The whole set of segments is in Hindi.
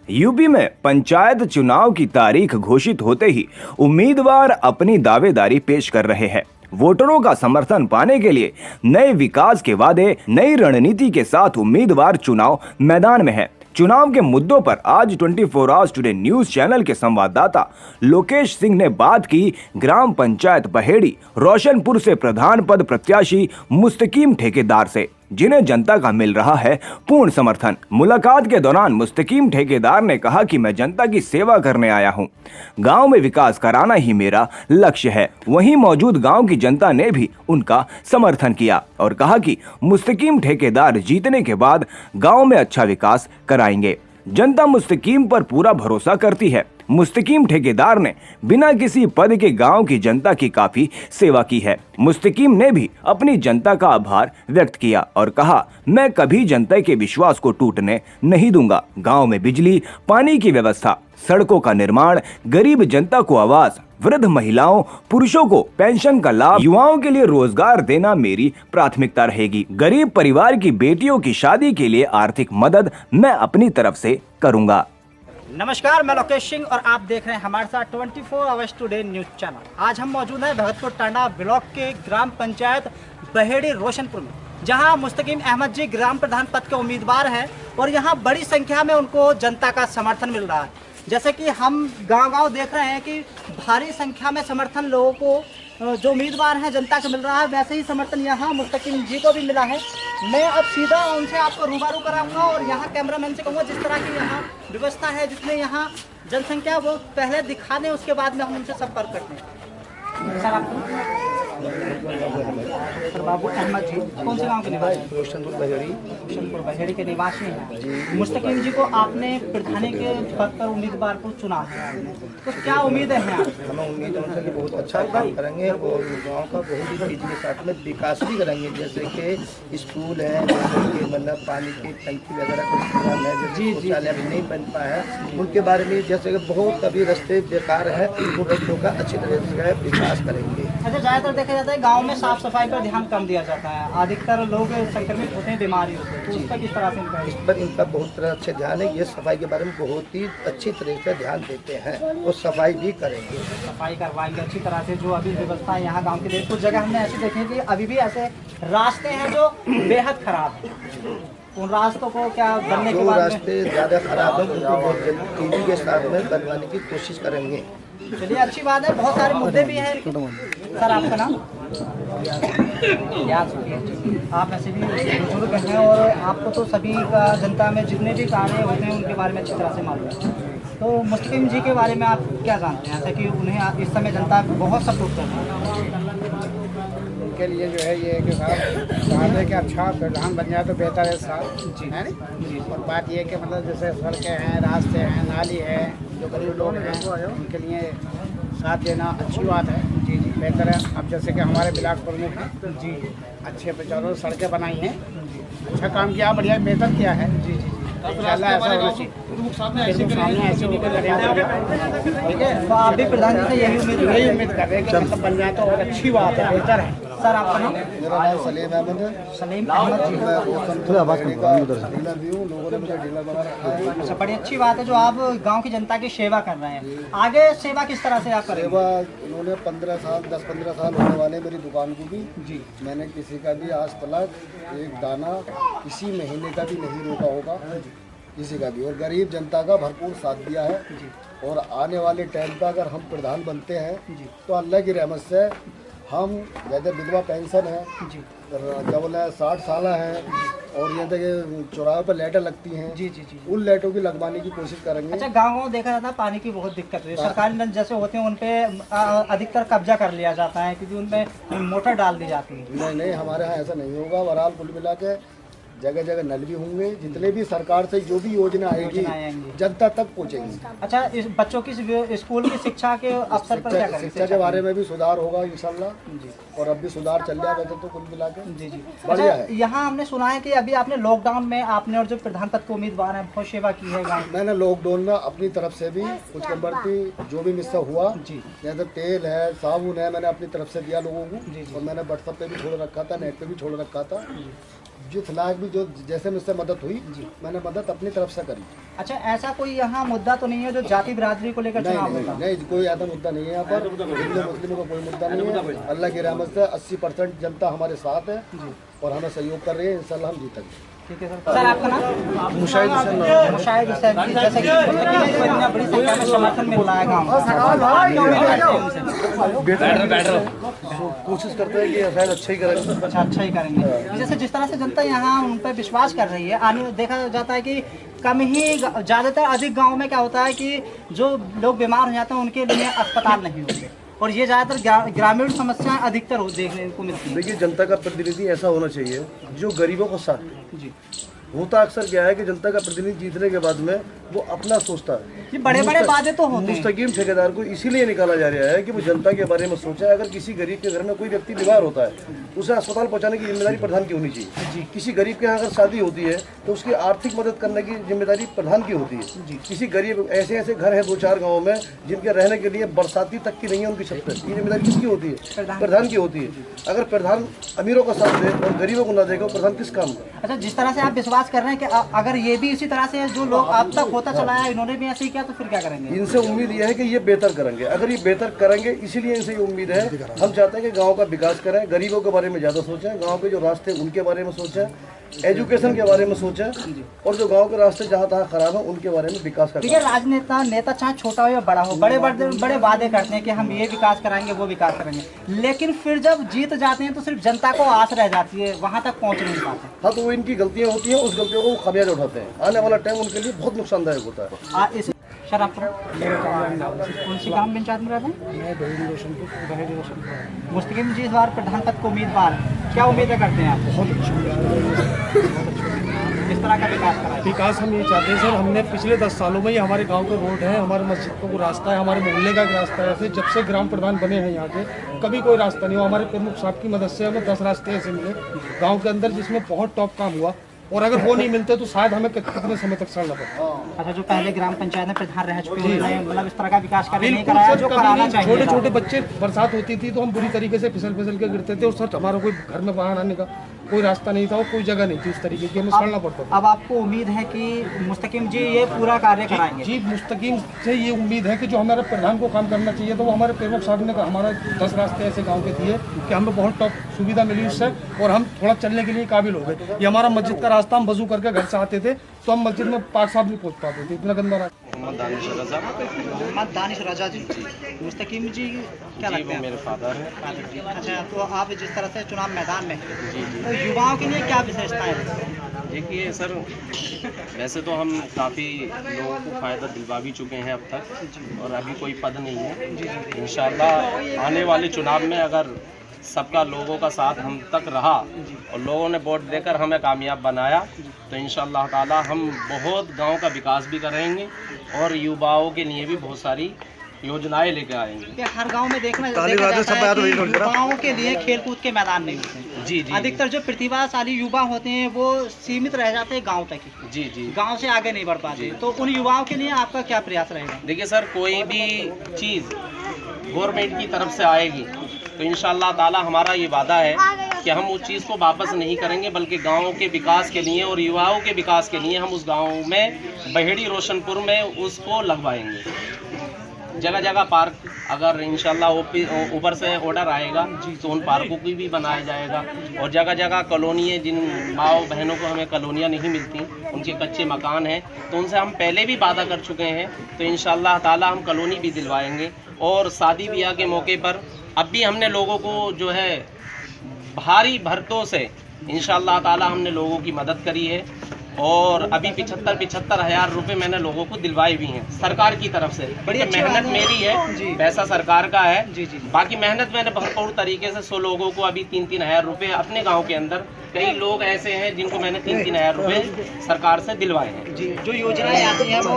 यूपी में पंचायत चुनाव की तारीख घोषित होते ही उम्मीदवार अपनी दावेदारी पेश कर रहे हैं। वोटरों का समर्थन पाने के लिए नए विकास के वादे, नई रणनीति के साथ उम्मीदवार चुनाव मैदान में है। चुनाव के मुद्दों पर आज 24 आवर्स टुडे न्यूज चैनल के संवाददाता लोकेश सिंह ने बात की ग्राम पंचायत बहेड़ी रोशनपुर से प्रधान पद प्रत्याशी मुस्तकीम ठेकेदार से, जिन्हें जनता का मिल रहा है पूर्ण समर्थन। मुलाकात के दौरान मुस्तकीम ठेकेदार ने कहा कि मैं जनता की सेवा करने आया हूं, गांव में विकास कराना ही मेरा लक्ष्य है। वहीं मौजूद गांव की जनता ने भी उनका समर्थन किया और कहा कि मुस्तकीम ठेकेदार जीतने के बाद गांव में अच्छा विकास कराएंगे। जनता मुस्तकीम पर पूरा भरोसा करती है। मुस्तकीम ठेकेदार ने बिना किसी पद के गांव की जनता की काफी सेवा की है। मुस्तकीम ने भी अपनी जनता का आभार व्यक्त किया और कहा, मैं कभी जनता के विश्वास को टूटने नहीं दूंगा। गांव में बिजली, पानी की व्यवस्था, सड़कों का निर्माण, गरीब जनता को आवास, वृद्ध महिलाओं, पुरुषों को पेंशन का लाभ, युवाओं के लिए रोजगार देना मेरी प्राथमिकता रहेगी। गरीब परिवार की बेटियों की शादी के लिए आर्थिक मदद मैं अपनी तरफ से करूंगा। नमस्कार, मैं लोकेश सिंह और आप देख रहे हैं हमारे साथ 24 आवर्स टुडे न्यूज चैनल। आज हम मौजूद हैं भगतपुर टांडा ब्लॉक के ग्राम पंचायत बहेड़ी रोशनपुर में, जहां मुस्तकीम अहमद जी ग्राम प्रधान पद के उम्मीदवार हैं और यहां बड़ी संख्या में उनको जनता का समर्थन मिल रहा है। जैसे कि हम गांव-गांव देख रहे हैं कि भारी संख्या में समर्थन लोगों को जो उम्मीदवार हैं जनता को मिल रहा है, वैसे ही समर्थन यहाँ मुस्तकीम जी को भी मिला है। मैं अब सीधा उनसे आपको रूबरू कराऊंगा और यहाँ कैमरामैन से कहूँगा जिस तरह की यहाँ व्यवस्था है, जितने यहाँ जनसंख्या वो पहले दिखा दें, उसके बाद में हम उनसे संपर्क करते हैं। सर आपको सर बाबू अहमद जी कौन से गांव के निवासी? रोशनपुर बहेड़ी के निवासी हैं। मुस्तकीम जी को आपने प्रधानी के पद पर उम्मीदवार को चुना है आपने, तो क्या उम्मीदें हैं आपकी? हमें उम्मीद है उनसे कि बहुत अच्छा काम करेंगे और गांव का बहुत ही चीज़ के साथ में विकास भी करेंगे, जैसे कि स्कूल है, जैसे कि मतलब पानी की टंकी वगैरह कुछ काम है, जैसे शौचालय अभी नहीं बन पाया है, उनके बारे में जैसे कि बहुत अभी रास्ते बेकार है, उन रास्तों का अच्छी तरह से विकास करेंगे। अच्छा, ज़्यादातर देखा जाता है गाँव में साफ सफाई पर ध्यान कम दिया जाता है, अधिकतर लोग संक्रमित होते हैं बीमारियों से, तो उस पर किस तरह से इस पर इनका बहुत तरह अच्छे ध्यान है। ये सफाई के बारे में बहुत ही अच्छी तरह से ध्यान देते हैं और सफाई भी करेंगे, सफाई करवाएंगे अच्छी तरह से। जो अभी व्यवस्था है यहाँ गांव के कुछ जगह हमने ऐसे देखे कि अभी भी ऐसे रास्ते हैं जो बेहद खराब है, उन रास्तों को क्या बनने के बाद रास्ते ज़्यादा खराब है उनको बहुत जल्दी तेजी के साथ में बनवाने की कोशिश करेंगे। चलिए, अच्छी बात है। बहुत सारे मुद्दे भी हैं। सर आपका नाम? आप ऐसे भी बुजुर्ग हैं और आपको तो सभी का जनता में जितने भी कार्य होते हैं उनके बारे में अच्छी तरह से मालूम है, तो मुस्तकीम जी के बारे में आप क्या जानते हैं, ऐसा कि उन्हें इस समय जनता बहुत सपोर्ट कर रही है? उनके लिए जो है ये कि साहब है कि अच्छा प्रधान बन जाए तो बेहतर है साहब जी, है ना। और बात ये कि मतलब जैसे सड़कें हैं, रास्ते हैं, नाली है, जो गरीब लोग हैं उनके लिए साथ देना अच्छी बात है जी जी, बेहतर है। अब जैसे कि हमारे ब्लॉक प्रमुख हैं जी, अच्छे प्रचारों सड़कें बनाई हैं, अच्छा काम किया, बढ़िया बेहतर किया है जी जी, इंशाल्लाह ऐसा होना चाहिए। सामने ऐसे ठीक है, तो आप भी प्रधान जी से यही उम्मीद कर रहे हैं कि मतलब बन जाए तो और अच्छी बात है, बेहतर है। सर आपका नाम? मेरा नाम सलीम अहमद है। सलीम अहमद जी। लोगों ने मुझे डीलर बना रखा है। अच्छा, बड़ी अच्छी बात है जो आप गांव की जनता की सेवा कर रहे हैं। आगे सेवा किस तरह से आप करेंगे? सेवा उन्होंने 10-15 साल होने वाले मेरी दुकान को भी जी, मैंने किसी का भी आज तक एक दाना किसी महीने का भी नहीं रोका होगा, किसी का भी, और गरीब जनता का भरपूर साथ दिया है। और आने वाले टाइम पर अगर हम प्रधान बनते हैं तो अल्लाह की रहमत से हम, जैसे विधवा पेंशन है जी, जब 60 साल है, और ये देखिए चौराहे पर लाइटें लगती हैं जी जी जी, उन लाइटों की लगवाने की कोशिश करेंगे। अच्छा, गाँव देखा जाता है पानी की बहुत दिक्कत है, सरकारी नल जैसे होते हैं उन पे अधिकतर कब्जा कर लिया जाता है क्योंकि उनपे मोटर डाल दी जाती है। नहीं, हमारे यहाँ ऐसा नहीं होगा। बहरहाल कुल मिला के जगह जगह नल भी होंगे, जितने भी सरकार से जो भी योजना आएगी जनता तक पहुँचेगी। अच्छा, इस बच्चों की स्कूल की शिक्षा के अवसर पर क्या करेंगे? शिक्षा के बारे में भी सुधार होगा इंशाल्लाह जी, और अब भी सुधार चल रहा है वैसे तो कुल मिला के जी जी, बढ़िया अच्छा, है। यहाँ हमने सुना है कि अभी आपने लॉकडाउन में आपने और जो प्रधान पद के उम्मीदवार हैं बहुत सेवा की है गाँव। मैंने लॉकडाउन में अपनी तरफ से भी कुछ कम्बरती जो भी मिस्सा हुआ जी, जैसे तेल है, साबुन है, मैंने अपनी तरफ से दिया लोगों को जी, जी। और मैंने व्हाट्सएप पे भी छोड़ रखा था, नेट पे भी छोड़ रखा था। जिस लायक भी जो जैसे मुझसे मदद हुई मैंने मदद अपनी तरफ से करी। अच्छा, ऐसा कोई यहाँ मुद्दा तो नहीं है जो जाति बिरादरी को लेकर चुनाव होता? नहीं, कोई ऐसा मुद्दा नहीं है यहाँ पर। हिंदू मुस्लिमों का कोई मुद्दा नहीं है। अल्लाह की रहमत से 80% जनता हमारे साथ है और हमें सहयोग कर रही है। इंशाल्लाह हम जीतेंगे। ठीक है सर। सर आपका नाम? मुशाहिद हुसैन जी। जैसे कि इतना बड़ी संख्या में समर्थन मिल रहा है गाँव, कोशिश करते हैं कि शायद अच्छा ही करेंगे। अच्छा ही करेंगे। जैसे जिस तरह से जनता यहाँ उन पर विश्वास कर रही है, आने देखा जाता है कि कम ही ज़्यादातर अधिक गाँव में क्या होता है कि जो लोग बीमार हो जाते हैं उनके लिए अस्पताल नहीं होते, और ये ज़्यादातर ग्रामीण समस्याएं अधिकतर देखने को मिलती है। देखिए, जनता का प्रतिनिधि ऐसा होना चाहिए जो गरीबों को साथ दे। जी, होता अक्सर क्या है कि जनता का प्रतिनिधि जीतने के बाद में वो अपना सोचता है। ये बड़े बड़े वादे तो होते हैं। मुस्तकीम ठेकेदार को इसीलिए निकाला जा रहा है कि वो जनता के बारे में सोचा है। अगर किसी गरीब के घर में कोई व्यक्ति बीमार होता है उसे अस्पताल पहुंचाने की जिम्मेदारी प्रधान की होनी चाहिए। किसी गरीब के यहाँ अगर शादी होती है तो उसकी आर्थिक मदद करने की जिम्मेदारी प्रधान की होती है। किसी गरीब ऐसे घर हैं 2-4 गाँव में जिनके रहने के लिए बरसाती तक की नहीं है उनकी छत पर, ये जिम्मेदारी किसकी होती है? प्रधान की होती है। अगर प्रधान अमीरों का साथ दे और गरीबों को ना देगा, प्रधान किस काम में? अच्छा, जिस तरह से आप विश्वास कर रहे हैं कि अगर ये भी इसी तरह से जो लोग अब तक होता चला है इन्होंने भी ऐसे ही किया तो फिर क्या करेंगे? इनसे उम्मीद यह है कि ये बेहतर करेंगे। अगर ये बेहतर करेंगे इसीलिए इनसे ये उम्मीद है। हम चाहते हैं कि गांव का विकास करें, गरीबों के बारे में ज़्यादा सोचें, गांव के जो रास्ते उनके बारे में सोचें, एजुकेशन के बारे में सोचें, और जो गांव के रास्ते जहाँ तहाँ खराब है उनके बारे में विकास करें। ठीक है, राजनेता नेता चाहे छोटा हो या बड़ा हो, बड़े वादे करते हैं कि हम ये विकास कराएंगे वो विकास करेंगे, लेकिन फिर जब जीत जाते हैं तो सिर्फ जनता को आस रह जाती है, वहाँ तक पहुँच नहीं पाते। हाँ, तो वो इनकी गलतियाँ होती हैं, उस गलतियों को वो खामियाजा उठाते हैं। आने वाला टाइम उनके लिए बहुत नुकसानदायक होता है। सर आप कौन सी ग्राम पंचायत में रहते हैं? मैं बहेड़ी रोशनपुर। मुस्तकीम जी इस बार प्रधान पद को उम्मीदवार, क्या उम्मीदें करते हैं आप? बहुत किस तरह का विकास कराएं? विकास हम ये चाहते हैं सर। हमने पिछले 10 सालों में ये हमारे गांव के रोड है, हमारे मस्जिद का रास्ता है, हमारे मोहल्ले का रास्ता है। ऐसे जब से ग्राम प्रधान बने हैं यहाँ के कभी कोई रास्ता नहीं हुआ। हमारे प्रमुख साहब की मदद से हमें 10 रास्ते ऐसे मिले गांव के अंदर जिसमें बहुत टॉप काम हुआ, और अगर वो नहीं मिलते तो शायद हमें कितने समय तक चलना पड़ता। अच्छा, जो पहले ग्राम पंचायत में प्रधान रह चुके हैं, मतलब इस तरह का विकास कार्य नहीं कराया जो कराना चाहिए। छोटे छोटे बच्चे, बरसात होती थी तो हम बुरी तरीके से फिसल के गिरते थे, और सर हमारा कोई घर में बाहर आने का कोई रास्ता नहीं था और कोई जगह नहीं थी इस तरीके की, हमें चलना पड़ता था। अब आपको उम्मीद है कि मुस्तकीम जी ये पूरा कार्य कराएंगे? जी, मुस्तकीम से ये उम्मीद है कि जो हमारे प्रधान को काम करना चाहिए तो वो हमारे प्रमुख साहब ने हमारा 10 रास्ते ऐसे गांव के दिए कि हमें बहुत टॉप सुविधा मिली उससे, और हम थोड़ा चलने के लिए काबिल हो गए। ये हमारा मस्जिद का रास्ता, हम वजू करके घर से आते थे तो हम मस्जिद में 5 साल नहीं पहुँच पाते थे, इतना गंदा रास्ता। मोहम्मद दानिश रजा जी, मुस्तकीम जी क्या लगता है? मेरे फादर हैं। अच्छा, तो आप जिस तरह से चुनाव मैदान में हैं, तो युवाओं के लिए क्या विशेषताएं हैं? देखिए सर, वैसे तो हम काफ़ी लोगों को फ़ायदा दिलवा भी चुके हैं अब तक, और अभी कोई पद नहीं है। इंशाल्लाह आने वाले चुनाव में अगर सबका लोगों का साथ हम तक रहा और लोगों ने वोट देकर हमें कामयाब बनाया तो इंशाल्लाह ताला हम बहुत गांव का विकास भी करेंगे और युवाओं के लिए भी बहुत सारी योजनाएं लेकर आएंगे। हर गांव में देखा जाता है कि युवाओं के लिए खेलकूद के मैदान नहीं होते। जी जी, अधिकतर जो प्रतिभाशाली युवा होते हैं वो सीमित रह जाते हैं गांव तक ही। जी जी, गांव से आगे नहीं बढ़ पाते। तो उन युवाओं के लिए आपका क्या प्रयास रहेगा? देखिए सर, कोई भी चीज़ गवर्नमेंट की तरफ से आएगी तो इंशाल्लाह ताला हमारा ये वादा है कि हम उस चीज़ को वापस नहीं करेंगे, बल्कि गाँव के विकास के लिए और युवाओं के विकास के लिए हम उस गाँव में बहेड़ी रोशनपुर में उसको लगवाएंगे। जगह जगह पार्क, अगर इंशाल्लाह ऊपर से ऑर्डर आएगा तो उन पार्कों की भी बनाया जाएगा, और जगह जगह कॉलोनी है, जिन माओ बहनों को हमें कॉलोनियाँ नहीं मिलती, उनके कच्चे मकान हैं, तो उनसे हम पहले भी वादा कर चुके हैं, तो इंशाल्लाह ताला हम कॉलोनी भी दिलवाएंगे। और शादी ब्याह के मौके पर अब भी हमने लोगों को जो है भारी भरतों से इंशाल्लाह ताला हमने लोगों की मदद करी है, और अभी 75 हज़ार रुपये मैंने लोगों को दिलवाए भी हैं सरकार की तरफ से। बड़ी मेहनत मेरी है, पैसा सरकार का है। जी जी, बाकी मेहनत मैंने भरपूर तरीके से 100 लोगों को अभी 3-3 हज़ार रुपये अपने गांव के अंदर, कई लोग ऐसे हैं जिनको मैंने 3-3 हज़ार रुपये सरकार से दिलवाए हैं। जी, जो योजनाएं आती हैं वो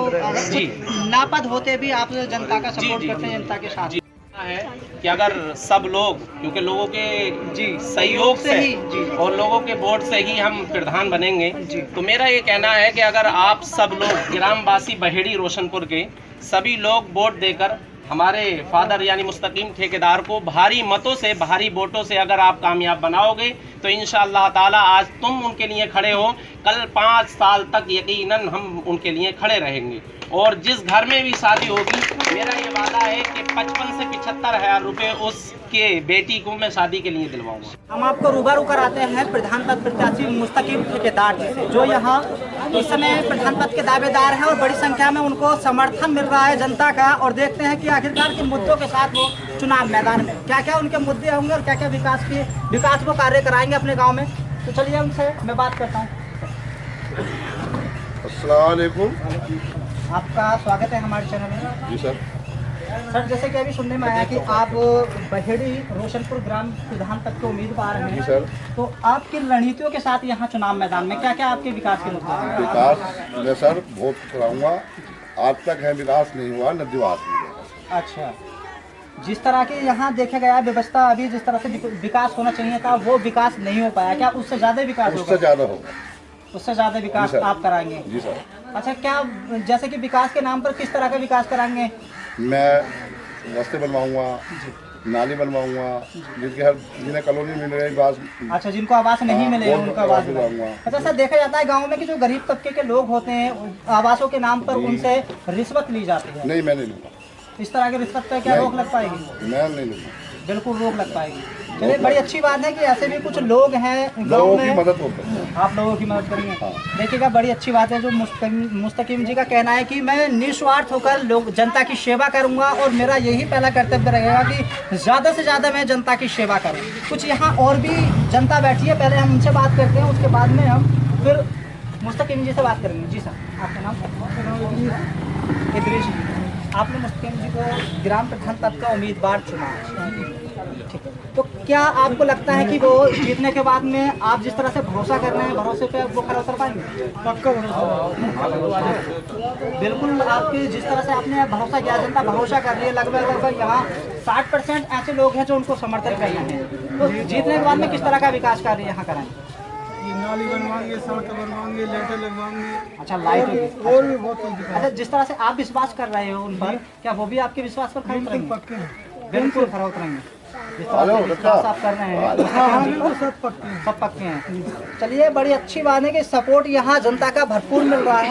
जी नापद होते भी आप जनता का सपोर्ट करते हैं, जनता के साथ है कि अगर सब लोग, क्योंकि लोगों के सहयोग से ही और लोगों के वोट से ही हम प्रधान बनेंगे, तो मेरा ये कहना है कि अगर आप सब लोग ग्रामवासी बहेड़ी रोशनपुर के सभी लोग वोट देकर हमारे फादर यानी मुस्तकीम ठेकेदार को भारी मतों से, भारी वोटों से अगर आप कामयाब बनाओगे तो इंशाअल्लाह ताला आज तुम उनके लिए खड़े हो, कल 5 साल तक यकीनन हम उनके लिए खड़े रहेंगे। और जिस घर में भी शादी होगी, मेरा ये वादा है कि 55 से 75,000 रुपये उसके बेटी को मैं शादी के लिए दिलवाऊंगा। हम आपको रूबरू कराते हैं प्रधान पद प्रत्याशी मुस्तकीम ठेकेदार जी से, जो यहाँ इस समय प्रधान पद के दावेदार हैं और बड़ी संख्या में उनको समर्थन मिल रहा है जनता का। और देखते हैं कि आखिरकार किन मुद्दों के साथ वो चुनाव मैदान में क्या क्या उनके मुद्दे होंगे और क्या क्या विकास वो कार्य कराएंगे अपने गाँव में। तो चलिए उनसे मैं बात करता हूँ। अस्सलाम वालेकुम। आपका स्वागत है हमारे चैनल में। जी सर। सर, जैसे कि अभी सुनने में आया कि आप बहेड़ी रोशनपुर ग्राम प्रधान पद के उम्मीदवार हैं। जी सर। तो आपकी रणनीतियों के साथ यहाँ चुनाव मैदान में क्या क्या आपके विकास के मुद्दे हैं? विकास मैं सर वोट कराऊंगा, आज तक है विकास नहीं हुआ, न दिवास हुआ। अच्छा, जिस तरह की यहाँ देखा गया व्यवस्था, अभी जिस तरह से विकास होना चाहिए था वो विकास नहीं हो पाया, क्या उससे ज़्यादा विकास उससे ज़्यादा होगा? उससे ज़्यादा विकास आप कराएंगे? जी सर। अच्छा, क्या जैसे कि विकास के नाम पर किस तरह का विकास कराएंगे? मैं रास्ते बनवाऊंगा, नाली बनवाऊंगा, जिन्हें कॉलोनी मिल रही बास। अच्छा, जिनको आवास नहीं मिले हैं उनका आवास दिलाऊंगा। अच्छा सर, देखा जाता है गांव में कि जो गरीब तबके के लोग होते हैं आवासों के नाम पर उनसे रिश्वत ली जाती है। नहीं, मैं नहीं लूँगा। इस तरह की रिश्वत पर क्या रोक लग पाएगी? मैं नहीं लूँगा। बिल्कुल रोक लग पाएगी। चलिए, बड़ी अच्छी बात है कि ऐसे भी कुछ लोग हैं गाँव में, मदद होती है। आप लोगों की मदद करेंगे। देखिएगा, बड़ी अच्छी बात है जो मुस्तकीम जी का कहना है कि मैं निस्वार्थ होकर लोग जनता की सेवा करूंगा और मेरा यही पहला कर्तव्य रहेगा कि ज़्यादा से ज़्यादा मैं जनता की सेवा करूं। कुछ यहाँ और भी जनता बैठी है, पहले हम उनसे बात करते हैं, उसके बाद में हम फिर मुस्तकीम जी से बात करेंगे। जी सर, आपका नाम? इदरीस। आपने मुस्तकीम जी को ग्राम प्रधान पद का उम्मीदवार चुना, ठीक है, तो क्या आपको लगता है कि वो जीतने के बाद में आप जिस तरह से भरोसा कर रहे हैं, भरोसे पे वो खरा उतर पाएंगे? पक्का भरोसा। बिल्कुल, आपके जिस तरह से आपने भरोसा किया, जनता भरोसा कर रही है, लगभग यहाँ 60% ऐसे लोग हैं जो उनको समर्थन कर रहे हैं। तो जीतने के बाद में किस तरह का विकास कार्य यहाँ कराएंगे? ये नाली बनवाएंगे, सड़क बनवाएंगे, लाइटें लगवाएंगे। अच्छा, लाइट और भी बहुत कुछ। अच्छा, जिस तरह से आप विश्वास कर रहे हो उन पर, क्या वो भी आपके विश्वास पर खरे उतरेंगे? पक्के हैं। बिल्कुल खरा उतरेंगे। जिस तरह से विश्वास आप कर रहे हैं सब पक्के हैं। सब पक्के हैं। चलिए, बड़ी अच्छी बात है कि सपोर्ट यहाँ जनता का भरपूर मिल रहा है।